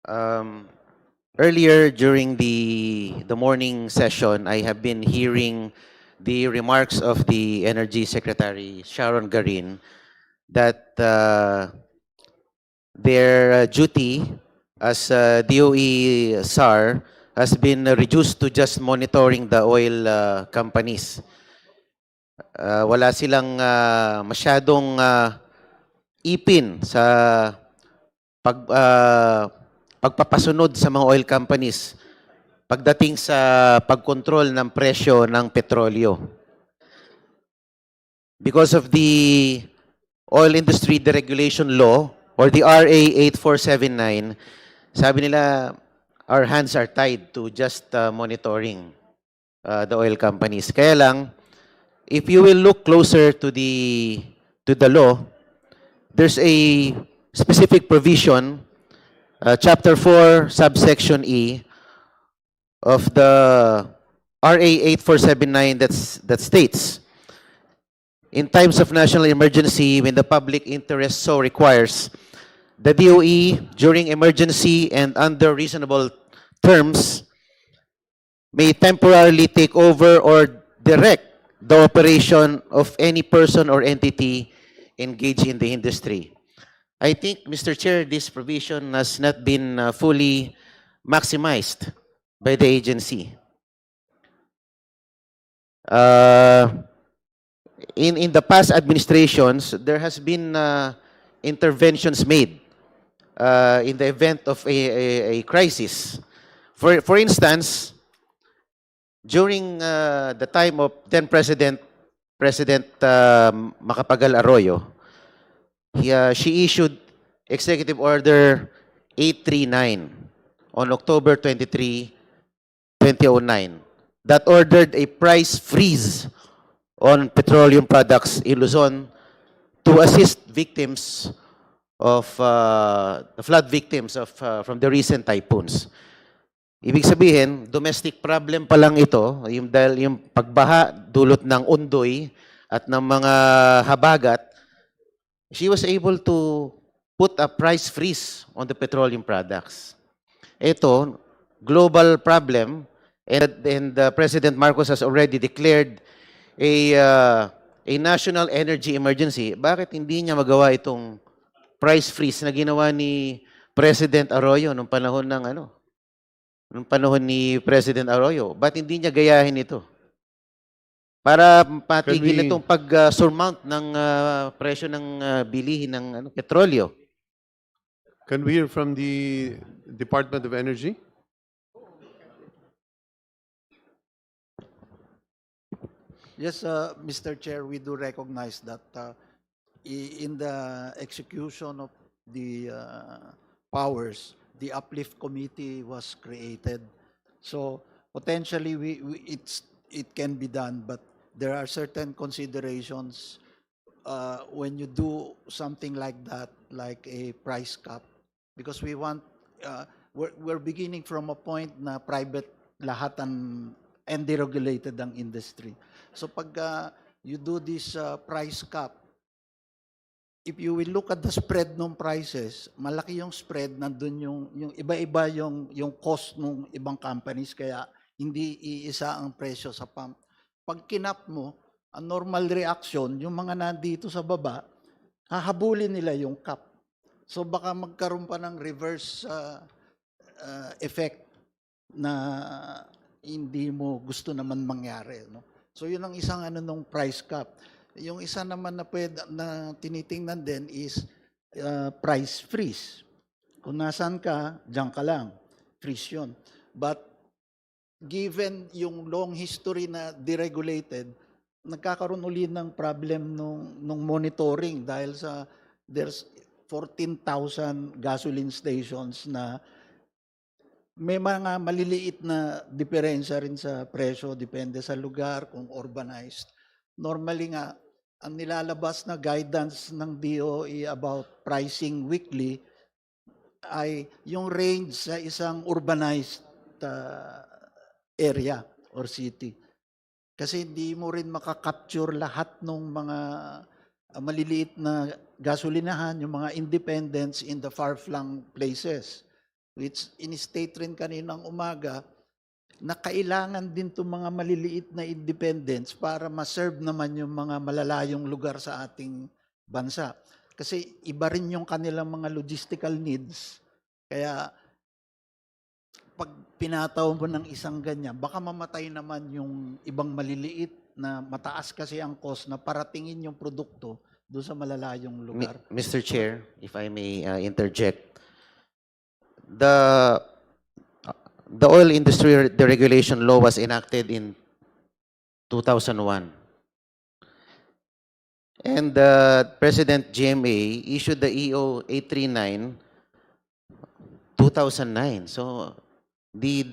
Um, Earlier during the morning session, I have been hearing the remarks of the Energy Secretary Sharon Garin that their duty as DOE SAR has been reduced to just monitoring the oil companies. Wala silang masyadong ipin sa pagpapasunod sa mga oil companies pagdating sa pagkontrol ng presyo ng petrolyo. Because of the Oil Industry Deregulation Law or the RA 8479, sabi nila our hands are tied to just monitoring the oil companies. Kaya lang, if you will look closer to the law, there's a specific provision, Chapter 4, subsection E of the RA 8479 that states, in times of national emergency, when the public interest so requires, the DOE, during emergency and under reasonable terms, may temporarily take over or direct the operation of any person or entity engaged in the industry. I think, Mr. Chair, this provision has not been fully maximized by the agency. In the past administrations, there has been interventions made in the event of a crisis. For instance, during the time of then President Macapagal Arroyo, she issued Executive Order 839 on October 23, 2009 that ordered a price freeze on petroleum products in Luzon to assist victims of the flood victims of from the recent typhoons. Ibig sabihin, domestic problem pa lang ito, dahil yung pagbaha dulot ng undoy at ng mga habagat, she was able to put a price freeze on the petroleum products. Ito, global problem, and President Marcos has already declared a national energy emergency. Bakit hindi niya magawa itong price freeze na ginawa ni President Arroyo nung panahon ni President Arroyo? Ba't hindi niya gayahin ito? Para patigil itong pag-surmount ng presyo ng bilihin ng petrolyo. Can we hear from the Department of Energy? Yes, Mr. Chair, we do recognize that in the execution of the powers, the uplift committee was created. So potentially, it can be done, but there are certain considerations when you do something like that, like a price cap, because we want we're beginning from a point na private lahat and deregulated ang industry. So pag you do this price cap, if you will look at the spread ng prices, malaki yung spread, nandun yung iba-iba yung cost ng ibang companies, kaya hindi iisa ang presyo sa pump. Pag kinap mo, ang normal reaction, yung mga nandito sa baba, hahabulin nila yung cap. So baka magkaroon pa ng reverse effect na hindi mo gusto naman mangyari, no? So yun ang isang nung price cap. Yung isa naman na tinitingnan din is price freeze. Kung nasaan ka, diyan ka lang. Freeze yun. But given yung long history na deregulated, nagkakaroon uli ng problem nung monitoring dahil there's 14,000 gasoline stations na may mga maliliit na diferensya rin sa presyo, depende sa lugar, kung urbanized. Normally nga, ang nilalabas na guidance ng DOE about pricing weekly ay yung range sa isang urbanized area or city. Kasi hindi mo rin makakapture lahat ng mga maliliit na gasolinahan, yung mga independents in the far-flung places. which in-state rin kaninang umaga, na kailangan din itong mga maliliit na independents para ma-serve naman yung mga malalayong lugar sa ating bansa. Kasi iba rin yung kanilang mga logistical needs. Kaya pag pinataw mo ng isang ganyan, baka mamatay naman yung ibang maliliit na mataas kasi ang cost na paratingin yung produkto doon sa malalayong lugar. Mr. Chair, if I may interject, the oil industry deregulation law was enacted in 2001. And President GMA issued the EO 839 2009. So the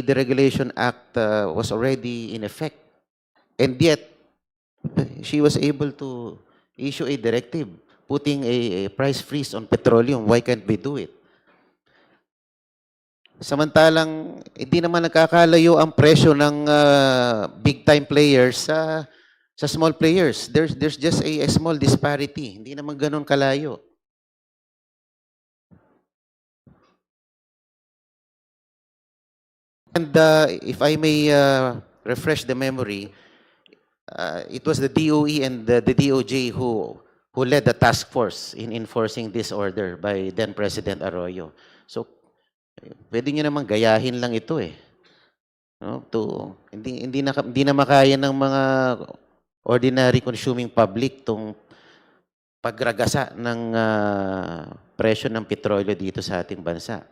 Deregulation Act was already in effect. And yet she was able to issue a directive putting a price freeze on petroleum. Why can't we do it? Samantalang hindi naman nagkakalayo ang presyo ng big time players sa small players. There's just a small disparity. Hindi naman ganoon kalayo. And if I may refresh the memory, it was the DOE and the DOJ who led the task force in enforcing this order by then President Arroyo. So pwede nyo naman gayahin lang ito eh. No? Hindi na makaya ng mga ordinary consuming public tong pagragasa ng presyo ng petrolyo dito sa ating bansa.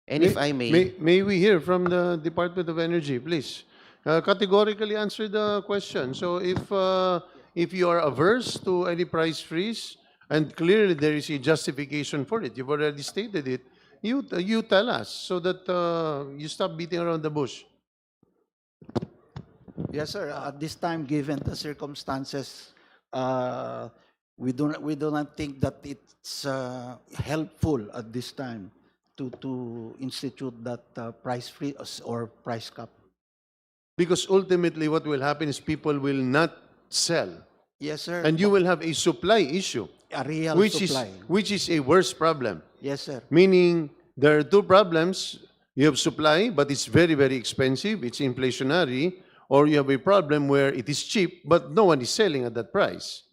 And if I May we hear from the Department of Energy, please? Categorically answer the question. So if you are averse to any price freeze, and clearly there is a justification for it, you've already stated it, you tell us so that you stop beating around the bush. Yes, sir. At this time, given the circumstances, we do not think that it's helpful at this time to institute that price freeze or price cap. Because ultimately what will happen is people will not sell. Yes, sir. And you will have a supply issue, A real which supply. is a worse problem. Yes, sir. Meaning there are two problems. You have supply, but it's very, very expensive. It's inflationary. Or you have a problem where it is cheap, but no one is selling at that price.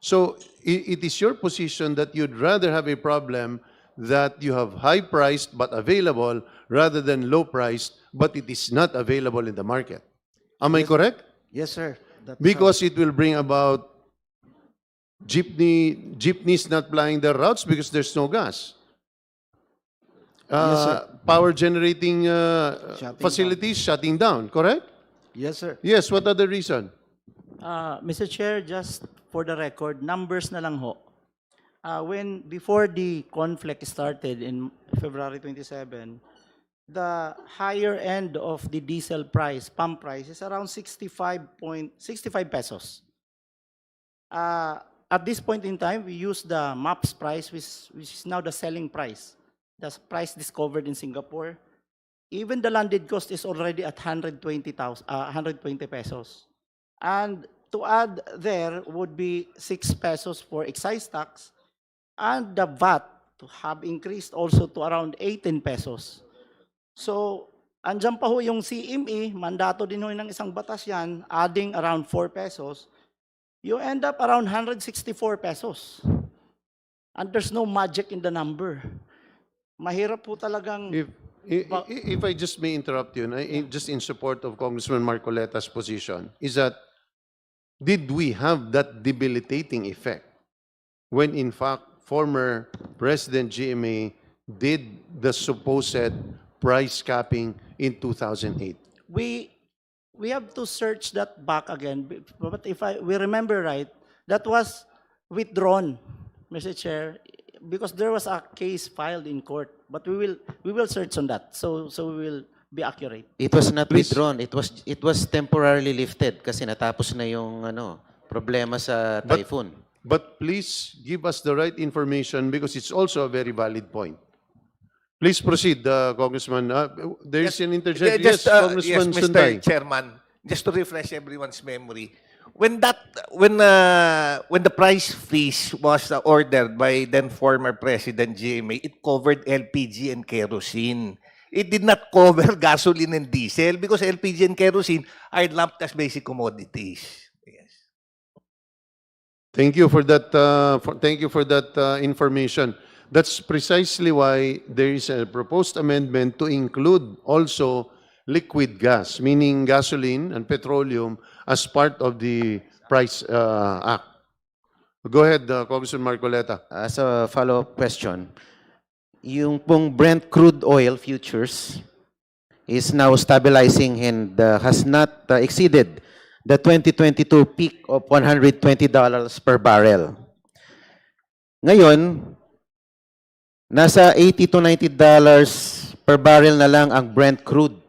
So it is your position that you'd rather have a problem that you have high priced but available rather than low priced, but it is not available in the market. Am I correct? Yes, sir. That's Because it will bring about jeepneys not plying their routes because there's no gas. sir. Power generating Shutting facilities shutting down, correct? Yes, sir. Yes, what other reason? Mr. Chair, just for the record, numbers na lang ho. Before the conflict started in February 27, the higher end of the diesel price, pump price, is around 65 pesos. At this point in time, we use the MAPS price, which is now the selling price, the price discovered in Singapore. Even the landed cost is already at 120 pesos. And to add there would be 6 pesos for excise tax, and the VAT to have increased also to around 18 pesos. So, andyan pa ho yung CME, mandato din ho ng isang batas yan, adding around 4 pesos, you end up around 164 pesos. And there's no magic in the number. Mahirap po talagang... If I just may interrupt you, just in support of Congressman Marcoleta's position, is that did we have that debilitating effect when in fact former President GMA did the supposed price capping in 2008? We have to search that back again. But if we remember right, that was withdrawn, Mr. Chair, because there was a case filed in court. But we will search on that. So we will be accurate. It was not Please. withdrawn. It was temporarily lifted kasi natapos na yung problema sa typhoon. But please give us the right information because it's also a very valid point. Please proceed, Congressman. There is an interjection. Yes, Congressman yes, Mr. Sunday. Chairman, just to refresh everyone's memory, when the price freeze was ordered by then former President GMA, it covered LPG and kerosene. It did not cover gasoline and diesel because LPG and kerosene are lumped as basic commodities. Yes. Thank you for that. Thank you for that information. That's precisely why there is a proposed amendment to include also liquid gas, meaning gasoline and petroleum, as part of the Price Act. Go ahead, Congressman Marcoleta. As a follow-up question, yung pong Brent crude oil futures is now stabilizing and has not exceeded the 2022 peak of $120 per barrel. Ngayon, nasa $80 to $90 per barrel na lang ang Brent crude.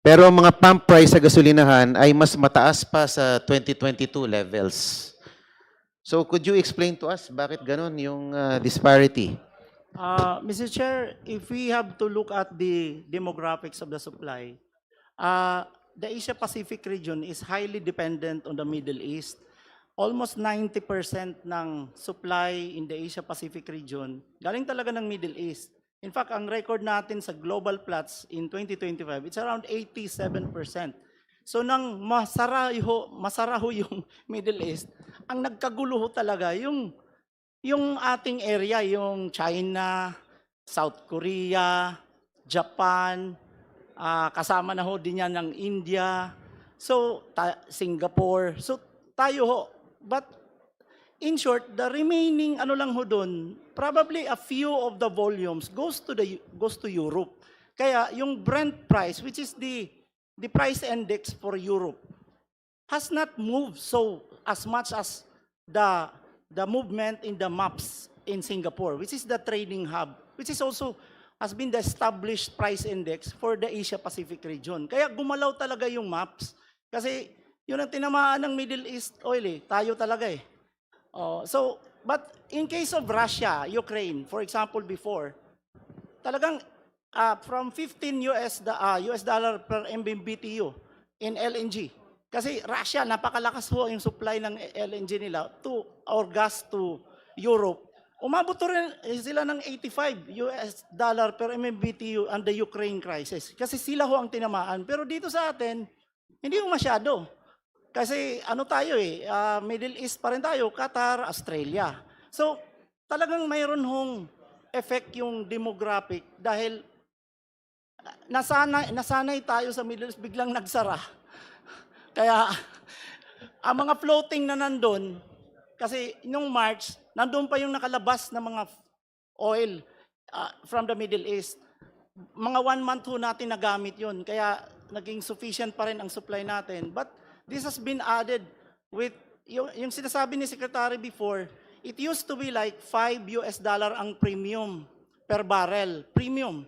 Pero ang mga pump price sa gasolinahan ay mas mataas pa sa 2022 levels. So could you explain to us bakit ganun yung disparity? Mr. Chair, if we have to look at the demographics of the supply, the Asia-Pacific region is highly dependent on the Middle East. Almost 90% ng supply in the Asia-Pacific region galing talaga ng Middle East. In fact, ang record natin sa global plots in 2025, it's around 87%. So nang masara ho yung Middle East, ang nagkagulo ho talaga yung ating area, yung China, South Korea, Japan, kasama na ho din yan ng India, so Singapore. So tayo ho. But in short, the remaining ano lang ho doon, probably a few of the volumes goes to Europe. Kaya yung Brent price, which is the price index for Europe, has not moved so as much as the movement in the MAPS in Singapore, which is the trading hub, which is also has been the established price index for the Asia-Pacific region. Kaya gumalaw talaga yung MAPS. Kasi yun ang tinamaan ng Middle East oil eh. Tayo talaga eh. But in case of Russia, Ukraine, for example, before, talagang from 15 US dollar per MMBTU in LNG. Kasi Russia, napakalakas ho yung supply ng LNG nila or gas to Europe. Umabot rin sila ng 85 US dollar per MMBTU on the Ukraine crisis. Kasi sila ho ang tinamaan. Pero dito sa atin, hindi ho masyado. Kasi ano tayo eh, Middle East pa rin tayo, Qatar, Australia. So talagang mayroon hong effect yung demographic dahil nasanay tayo sa Middle East, biglang nagsara. Kaya ang mga floating na nandun, kasi nung March, nandun pa yung nakalabas na mga oil from the Middle East. Mga 1 month ho natin nagamit yun, kaya naging sufficient pa rin ang supply natin. But this has been added with, yung sinasabi ni Secretary before, it used to be like 5 US dollar ang premium per barrel, premium.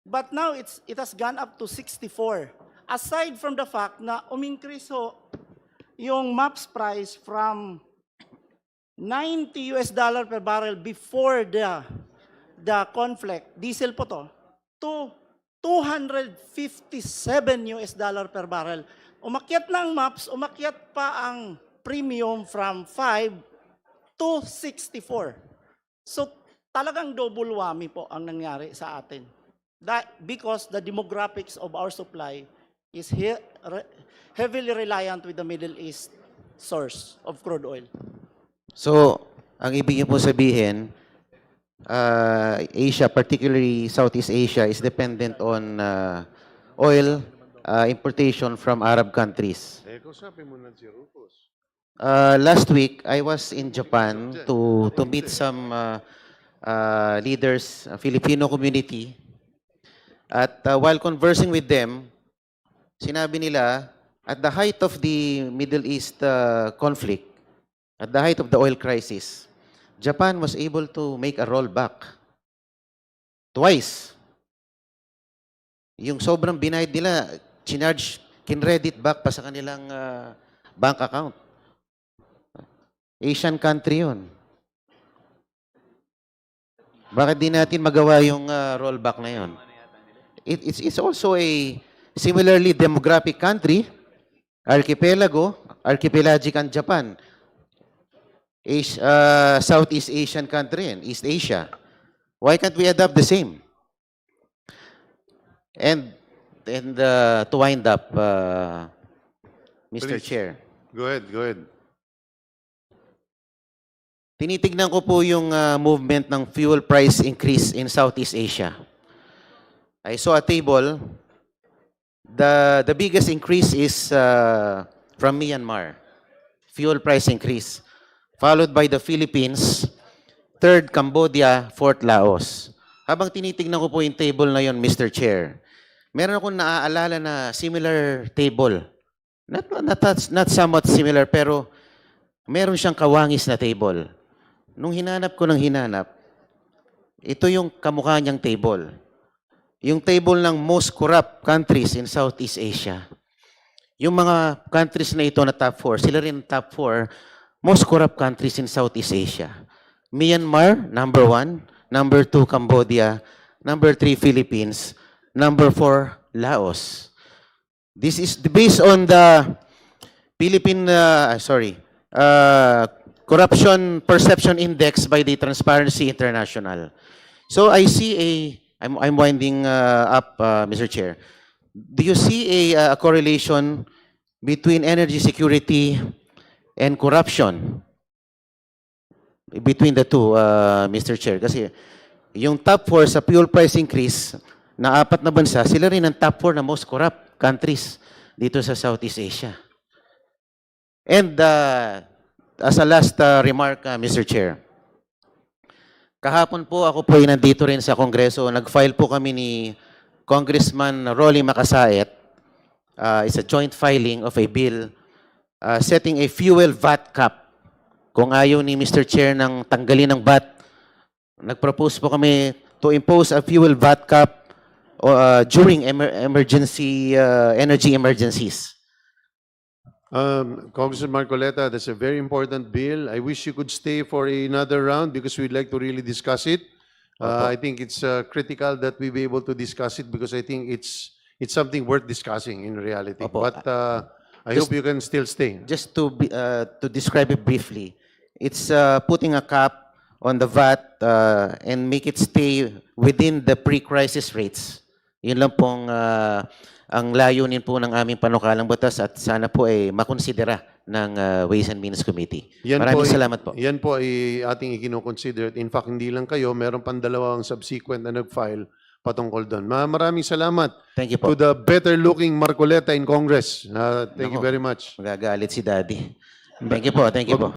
But now it has gone up to 64. Aside from the fact na umincrease ho yung MAPS price from 90 US dollar per barrel before the conflict, diesel po to 257 US dollar per barrel. Umakyat ng MAPS, umakyat pa ang premium from 5 to 64. So talagang double whammy po ang nangyari sa atin. Because the demographics of our supply is heavily reliant with the Middle East source of crude oil. So, ang ibig niyo po sabihin, Asia, particularly Southeast Asia, is dependent on oil importation from Arab countries. Last week, I was in Japan to meet some leaders, Filipino community. At while conversing with them, sinabi nila, at the height of the Middle East conflict, at the height of the oil crisis, Japan was able to make a rollback twice. Yung sobrang binayad nila, kinredit back pa sa kanilang bank account. Asian country yun. Bakit di natin magawa yung rollback na yun? It's also a similarly demographic country, archipelagic ang Japan, Southeast Asian country and East Asia. Why can't we adopt the same? And to wind up, Mr. Please. Chair, Go ahead, go ahead. tinitignan ko po yung movement ng fuel price increase in Southeast Asia. I saw a table. The biggest increase is from Myanmar. Fuel price increase. Followed by the Philippines. Third, Cambodia. Fourth, Laos. Habang tinitignan ko po yung table na yon, Mr. Chair, meron akong naaalala na similar table. Not somewhat similar, pero meron siyang kawangis na table. Nung hinanap ko ng hinanap, ito yung kamukha niyang table. Yung table ng most corrupt countries in Southeast Asia. Yung mga countries na ito na top 4, sila rin top 4 most corrupt countries in Southeast Asia. Myanmar, number 1. Number 2, Cambodia. Number 3, Philippines. Number 4, Laos. This is based on the Philippine, Corruption Perception Index by the Transparency International. So I see I'm winding up, Mr. Chair. Do you see a correlation between energy security and corruption? Between the two, Mr. Chair. Kasi yung top 4 sa fuel price increase na 4 na bansa, sila rin ang top 4 na most corrupt countries dito sa Southeast Asia. And as a last remark, Mr. Chair, kahapon po ako po ay nandito rin sa Kongreso. Nag-file po kami ni Congressman Rolly Macasaet. It's a joint filing of a bill setting a fuel VAT cap. Kung ayaw ni Mr. Chair ng tanggalin ng VAT, nag-propose po kami to impose a fuel VAT cap during energy emergencies. Congressman Marcoleta, that's a very important bill. I wish you could stay for another round because we'd like to really discuss it. I think it's critical that we be able to discuss it because I think it's something worth discussing in reality. Opo. But I hope you can still stay. Just to describe it briefly, it's putting a cap on the VAT and make it stay within the pre-crisis rates. Yun lang pong ang layunin po ng aming panukalang batas at sana po ay makonsidera ng Ways and Means Committee. Maraming salamat po. Yan po ay ating ikinoconsider. In fact, hindi lang kayo, meron pang dalawang subsequent na nag-file patungkol doon. Maraming salamat Thank you po. to the better-looking Marcoleta in Congress. Thank you Nako. very much. Magagalit si Daddy. Thank you po. Thank you po.